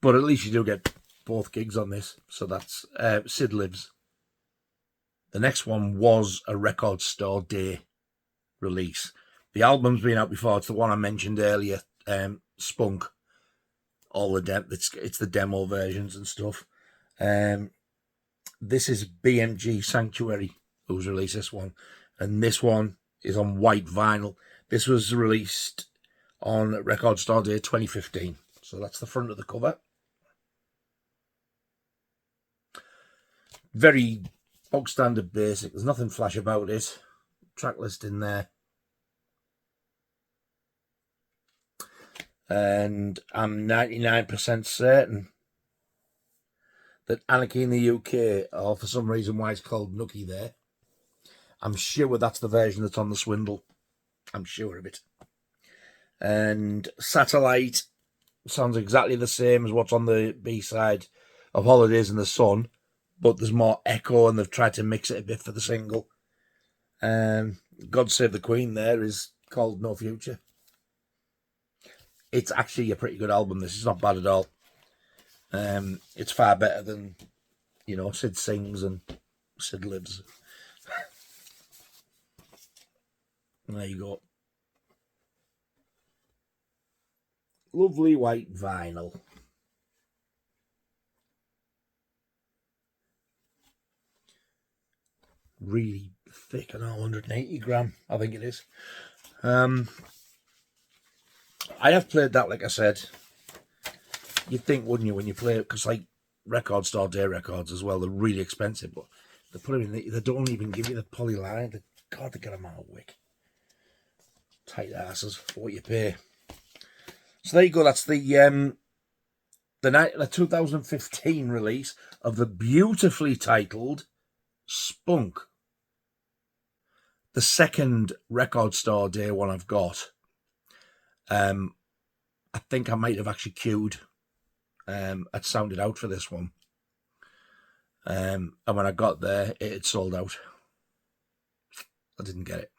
But at least you do get both gigs on this. So that's Sid Lives. The next one was a Record Store Day release. The album's been out before. It's the one I mentioned earlier, Spunk. All the it's the demo versions and stuff. This is BMG Sanctuary who's released this one, and this one is on white vinyl. This was released on Record Store Day 2015. So that's the front of the cover. Very bog standard basic. There's nothing flash about it. Track list in there. And I'm 99% certain that Anarchy in the UK, or for some reason why it's called Nookie there, I'm sure that's the version that's on the Swindle. I'm sure of it. And Satellite sounds exactly the same as what's on the B-side of Holidays in the Sun, but there's more echo and they've tried to mix it a bit for the single. God Save the Queen there is called No Future. It's actually a pretty good album. This is not bad at all. It's far better than, you know, Sid Sings and Sid Lives. There you go. Lovely white vinyl. Really thick, and 180 gram, I think it is. I have played that, like I said. You'd think, wouldn't you, when you play it? Because, like, Record Store Day records as well, they're really expensive, but they put them in, they don't even give you the polyline. God, they get them out of wick. Tight asses for what you pay. So there you go. That's the 2015 release of the beautifully titled Spunk. The second Record Store Day one I've got. I think I might have actually queued at Sounded Out for this one. And when I got there, it had sold out. I didn't get it.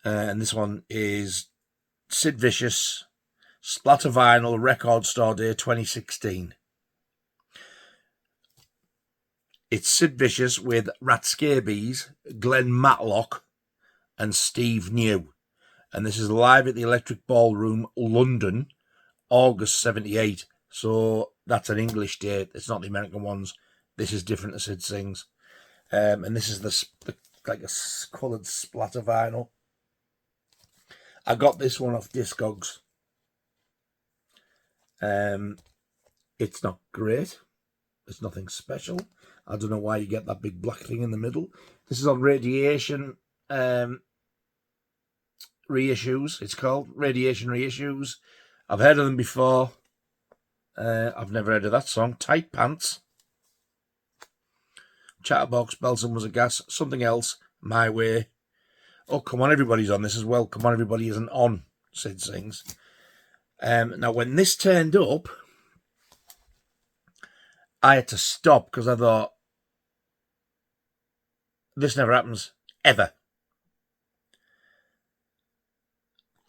And this one is Sid Vicious, Splatter Vinyl, Record Store Day 2016. It's Sid Vicious with Rat Scabies, Glenn Matlock, and Steve New. And this is live at the Electric Ballroom, London, August 78. So that's an English date. It's not the American ones. This is different to Sid Sings. And this is the like a coloured splatter vinyl. I got this one off Discogs. It's not great. It's nothing special. I don't know why you get that big black thing in the middle. This is on Radiation Reissues. It's called Radiation Reissues. I've heard of them before. I've never heard of that song. Tight Pants. Chatterbox, Belson Was a Gas. Something Else, My Way. Oh, Come On Everybody's on this as well. Come On Everybody isn't on, Sid sings. Now, when this turned up, I had to stop because I thought, this never happens, ever.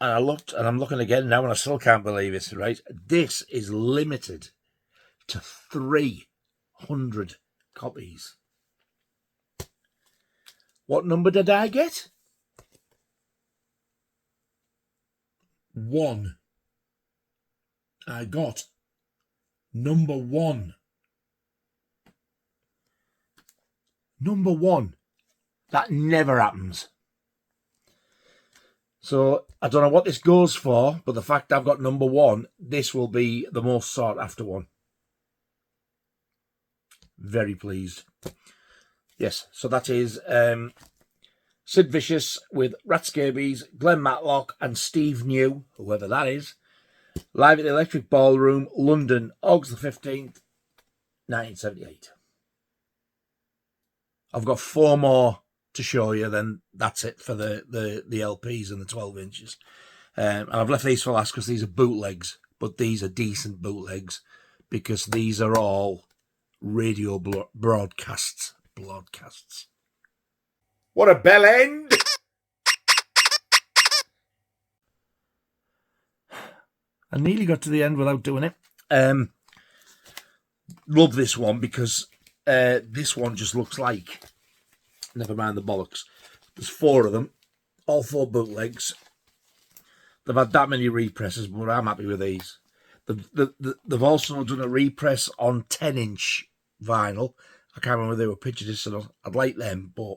And I looked, and I'm looking again now, and I still can't believe it, right? This is limited to 300 copies. What number did I get? 1. I got number 1. Number 1. That never happens. So I don't know what this goes for, but the fact I've got number 1, this will be the most sought after one. Very pleased. Yes, so that is Sid Vicious with Rat Scabies, Glenn Matlock and Steve New, whoever that is, live at the Electric Ballroom, London, August the 15th, 1978. I've got 4 more to show you, then that's it for the LPs and the 12 inches. And I've left these for last because these are bootlegs, but these are decent bootlegs because these are all radio broadcasts. What a bell end! I nearly got to the end without doing it. Love this one because this one just looks like, never mind the bollocks. There's 4 of them, all 4 bootlegs. They've had that many represses, but I'm happy with these. They've also done a repress on 10-inch vinyl. I can't remember if they were picture discs or not. I'd like them, but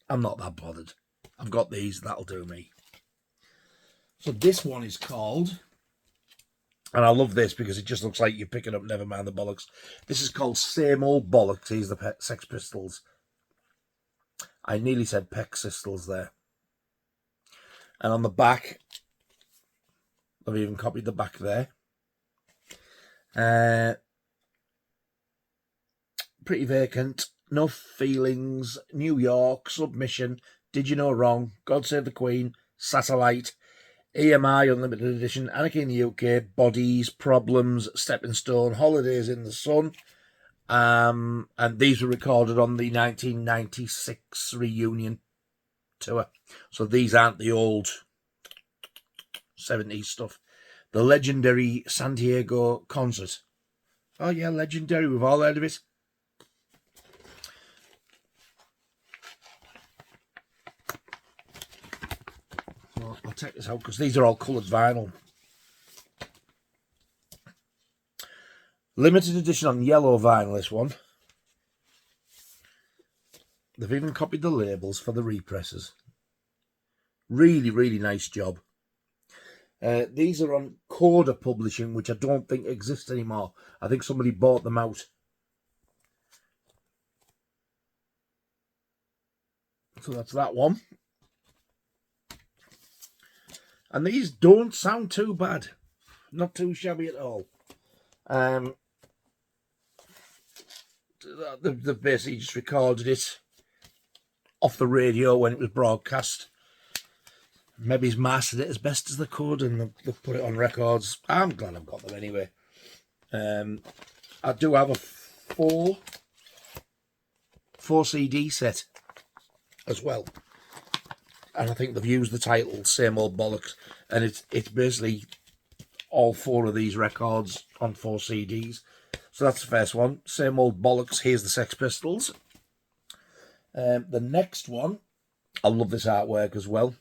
I'm not that bothered. I've got these, that'll do me. So this one is called, and I love this because it just looks like you're picking up Never Mind the Bollocks. This is called Same Old Bollocks. Here's the Sex Pistols. I nearly said Peck Sisters there. And on the back, I've even copied the back there. Pretty Vacant, No Feelings, New York, Submission, Did You Know Wrong, God Save the Queen, Satellite, EMI Unlimited Edition, Anarchy in the UK, Bodies, Problems, Stepping Stone, Holidays in the Sun. And these were recorded on the 1996 reunion tour. So these aren't the old 70s stuff. The legendary San Diego concert. Oh yeah, legendary. We've all heard of it. So I'll take this out because these are all coloured vinyl. Limited edition on yellow vinyl, this one. They've even copied the labels for the represses. Really, really nice job. These are on Coda Publishing, which I don't think exists anymore. I think somebody bought them out. So that's that one. And these don't sound too bad. Not too shabby at all. They've basically just recorded it off the radio when it was broadcast. Maybe he's mastered it as best as they could and they've put it on records. I'm glad I've got them anyway. I do have a 4 CD set as well. And I think they've used the title Same Old Bollocks. And it's basically all 4 of these records on 4 CDs. So that's the first one. Same Old Bollocks. Here's the Sex Pistols. The next one, I love this artwork as well,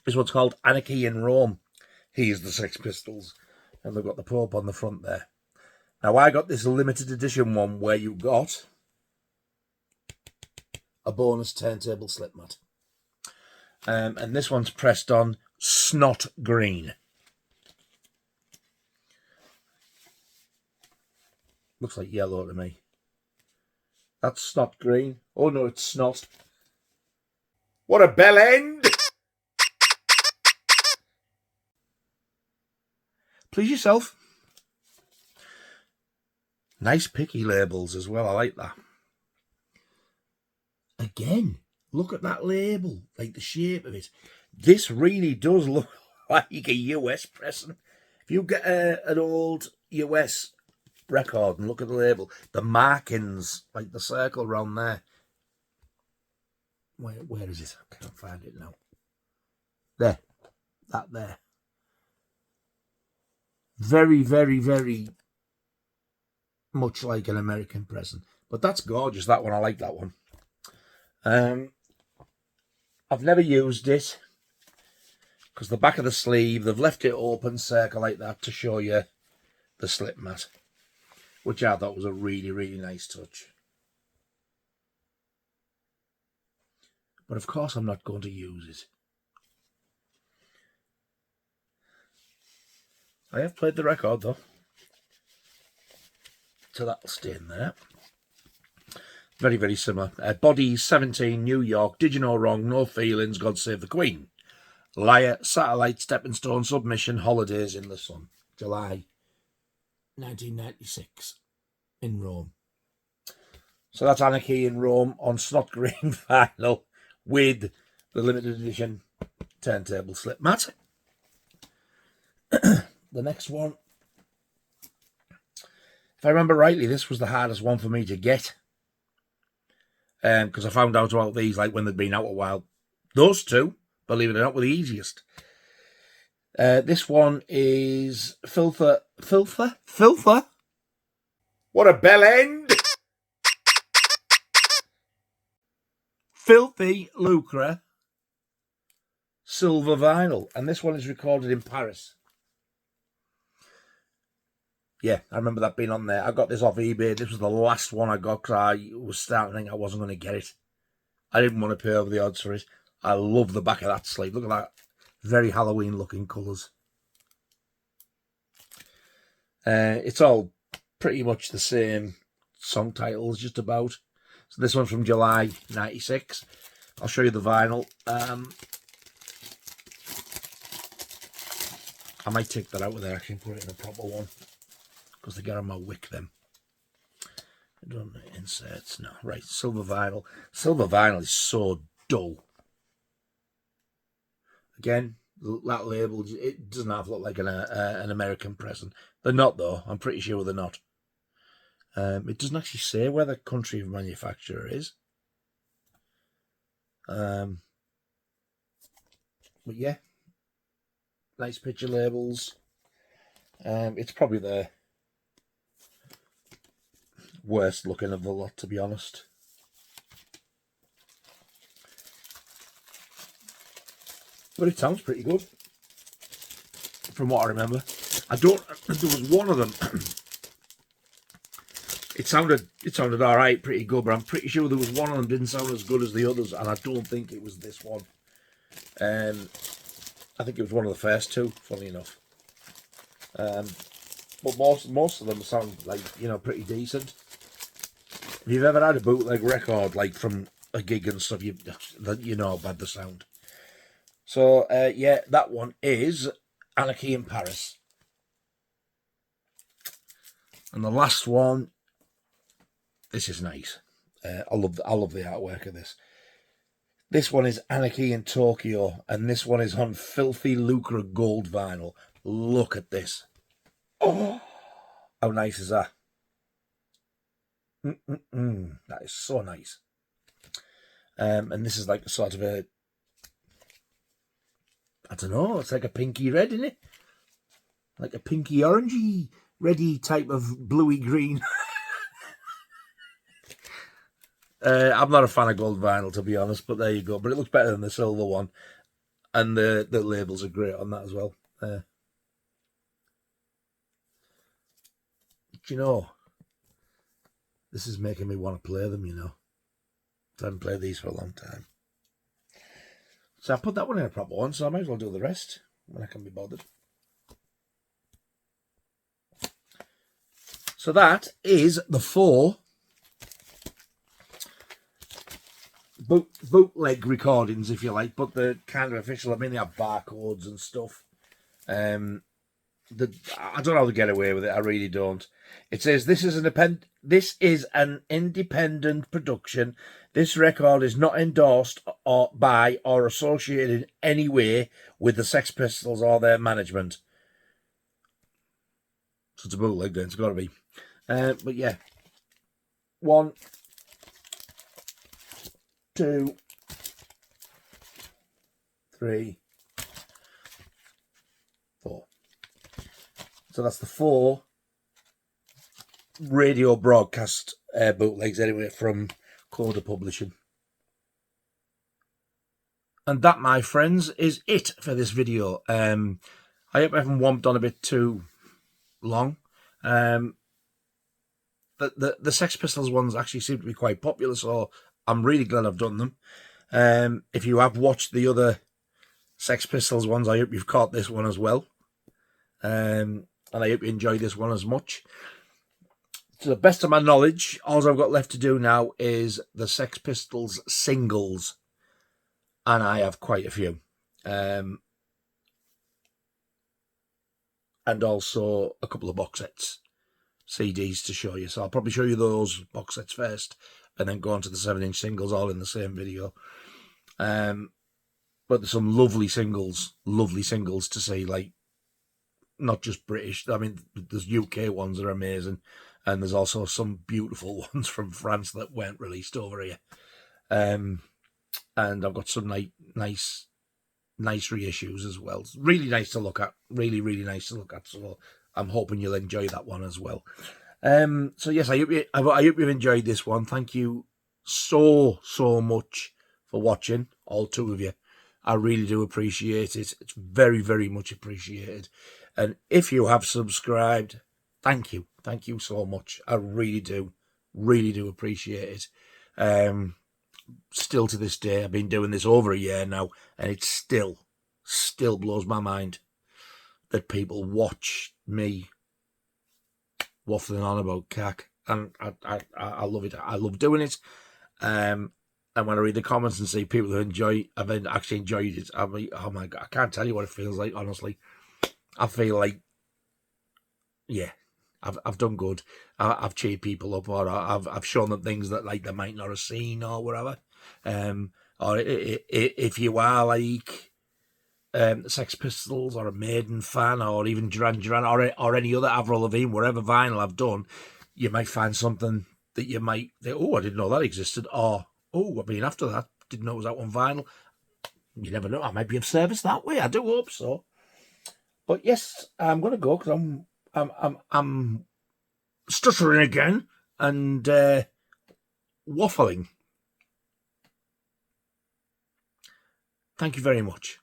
is what's called Anarchy in Rome. Here's the Sex Pistols. And they've got the Pope on the front there. Now, I got this limited edition one where you got a bonus turntable slipmat. And this one's pressed on Snot Green. Looks like yellow to me. That's Snot Green. Oh no, it's Snot. What a bell end! Please yourself. Nice picky labels as well. I like that. Again, look at that label, like the shape of it. This really does look like a US pressing. If you get an old US record and look at the label, the markings, like the circle around there. Where is it? I can't find it now. There. That there. Very, very, very much like an American present. But that's gorgeous, that one. I like that one. I've never used it because the back of the sleeve, they've left it open circle like that to show you the slip mat, which I thought was a really, really nice touch. But of course I'm not going to use it. I have played the record though, so that'll stay in there. Very, very similar. Body 17, New York, Did You Know Wrong, No Feelings, God Save the Queen. Liar, Satellite, Stepping Stone, Submission, Holidays in the Sun. July 1996 in Rome. So that's Anarchy in Rome on Snot Green vinyl with the limited edition turntable slip mat. The next one, if I remember rightly, this was the hardest one for me to get. Because I found out about these like when they'd been out a while. Those two, believe it or not, were the easiest. This one is Filther. What a bell end! Filthy Lucre silver vinyl, and this one is recorded in Paris. Yeah, I remember that being on there. I got this off eBay. This was the last one I got because I was starting to think I wasn't going to get it. I didn't want to pay over the odds for it. I love the back of that sleeve. Look at that. Very Halloween looking colours. It's all pretty much the same song titles, just about. So this one's from July 96. I'll show you the vinyl. I might take that out of there actually and put it in a proper one, because they get on my wick them. I don't know, inserts, no. Right, silver vinyl. Silver vinyl is so dull. Again, that label, it doesn't have to look like an American present. They're not though, I'm pretty sure they're not. It doesn't actually say where the country of manufacturer is. But yeah, nice picture labels. It's probably the worst looking of the lot, to be honest. But it sounds pretty good, from what I remember. There was one of them. It sounded all right, pretty good, but I'm pretty sure there was one of them didn't sound as good as the others, and I don't think it was this one. I think it was one of the first two, funny enough. But most of them sound like, you know, pretty decent. If you've ever had a bootleg record, like from a gig and stuff, you know how bad they sound. So yeah, that one is Anarchy in Paris. And the last one, this is nice. I love the artwork of this. This one is Anarchy in Tokyo, and this one is on Filthy Lucre gold vinyl. Look at this. Oh, how nice is that? That is so nice. And this is like a sort of a, I don't know, it's like a pinky red, isn't it? Like a pinky orangey, reddy type of bluey green. I'm not a fan of gold vinyl, to be honest, but there you go. But it looks better than the silver one. And the labels are great on that as well. Do you know, this is making me want to play them, you know. I haven't played these for a long time. So I put that one in a proper one, so I might as well do the rest when I can be bothered. So that is the 4 bootleg recordings, if you like, but they're kind of official. I mean, they have barcodes and stuff. I don't know how to get away with it. I really don't. It says this is an independent production. This record is not endorsed by or associated in any way with the Sex Pistols or their management. So it's a bootleg then. It's got to be. But yeah, 1, 2, 3, 4. So that's the 4 radio broadcast bootlegs anyway from Coda Publishing. And that, my friends, is it for this video. I hope I haven't womped on a bit too long. The Sex Pistols ones actually seem to be quite popular, so I'm really glad I've done them. If you have watched the other Sex Pistols ones, I hope you've caught this one as well. And I hope you enjoy this one as much. To the best of my knowledge, all I've got left to do now is the Sex Pistols singles. And I have quite a few. And also a couple of box sets, CDs to show you. So I'll probably show you those box sets first and then go on to the 7-inch singles all in the same video. But there's some lovely singles to see, like, not just British. I mean, there's UK ones that are amazing. And there's also some beautiful ones from France that weren't released over here. And I've got some nice reissues as well. It's really nice to look at. Really, really nice to look at. So I'm hoping you'll enjoy that one as well. So yes, I hope you've enjoyed this one. Thank you so much for watching, all 2 of you. I really do appreciate it. It's very, very much appreciated. And if you have subscribed, thank you. Thank you so much. I really do appreciate it. Still to this day, I've been doing this over a year now, and it still blows my mind that people watch me waffling on about cack. And I love it. I love doing it. And when I read the comments and see people who have actually enjoyed it, I'm like, oh my God, I can't tell you what it feels like, honestly. I feel like, yeah, I've done good. I've cheered people up, or I've shown them things that, like, they might not have seen or whatever. Or if you are like Sex Pistols or a Maiden fan, or even Duran Duran or any other Avril Lavigne, whatever vinyl I've done, you might find something that you might think, oh, I didn't know that existed, or oh, I've been after that, didn't know it was out on vinyl. You never know. I might be of service that way. I do hope so. But yes, I'm gonna go because I'm stuttering again and waffling. Thank you very much.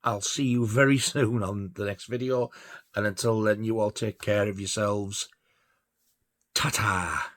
I'll see you very soon on the next video. And until then, you all take care of yourselves. Ta-ta.